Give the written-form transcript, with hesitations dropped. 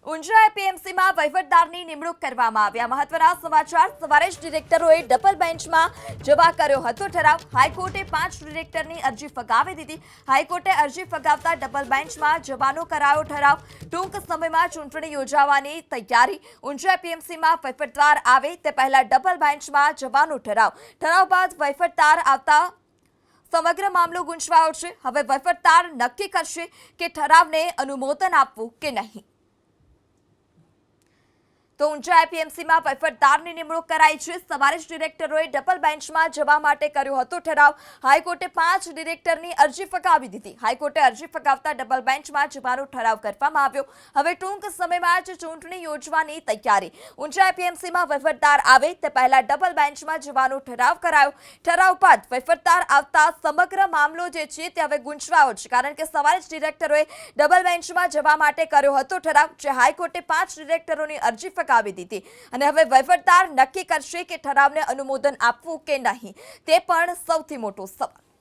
ઊંઝા એપીએમસીમાં વહીવટદારની નિમણૂક કરવામાં આવ્યા મહત્વના સમાચાર સવારે જ ડિરેક્ટરોએ ડબલ બેન્ચમાં જવા કર્યો હતો ઠરાવ હાઈકોર્ટે 5 ડિરેક્ટરની અરજી ફગાવી દીધી હાઈકોર્ટે અરજી ફગાવતા ડબલ બેન્ચમાં જવાનો કરાયો ઠરાવ ટૂંક સમયમાં ચૂંટણી યોજાવાની તૈયારી ઊંઝા એપીએમસીમાં વહીવટદાર આવે તે પહેલા ડબલ બેન્ચમાં જવાનો ઠરાવ બાદ વહીવટદાર આવતા સમગ્ર મામલો ગુંચવાયો છે હવે વહીવટદાર નક્કી કરશે કે ઠરાવને અનુમોદન આપવું કે નહીં તો ઊંઝા એપીએમસીમાં વહીવટદારની નિમણૂક કરાઈ છે સવારે જ ડિરેક્ટરોએ ડબલ બેન્ચમાં જવા માટે કર્યો હતો ઠરાવ હાઈકોર્ટે 5 ડિરેક્ટરની અરજી ફગાવી દીધી હાઈકોર્ટે અરજી ફગાવતા ડબલ બેન્ચમાં જવાનો ઠરાવ કરવામાં આવ્યો હવે ટૂંક સમયમાં જ ચૂંટણી યોજવાની તૈયારી ઊંઝા એપીએમસીમાં વહીવટદાર આવે તે પહેલા ડબલ બેન્ચમાં જવાનો ઠરાવ કરાયો ઠરાવ બાદ વહીવટદાર આવતા સમગ્ર મામલો જે છે તે હવે ગુંચવાયો છે કારણ કે સવારે જ ડિરેક્ટરોએ ડબલ બેન્ચમાં જવા માટે કર્યો હતો ઠરાવ જે હાઈકોર્ટે 5 ડિરેક્ટરોની અરજી ફગાવી દીધી અને હવે વહીવટદાર નક્કી કરશે કે ઠરાવને અનુમોદન આપવું કે નહીં તે પણ સૌથી મોટો સવાલ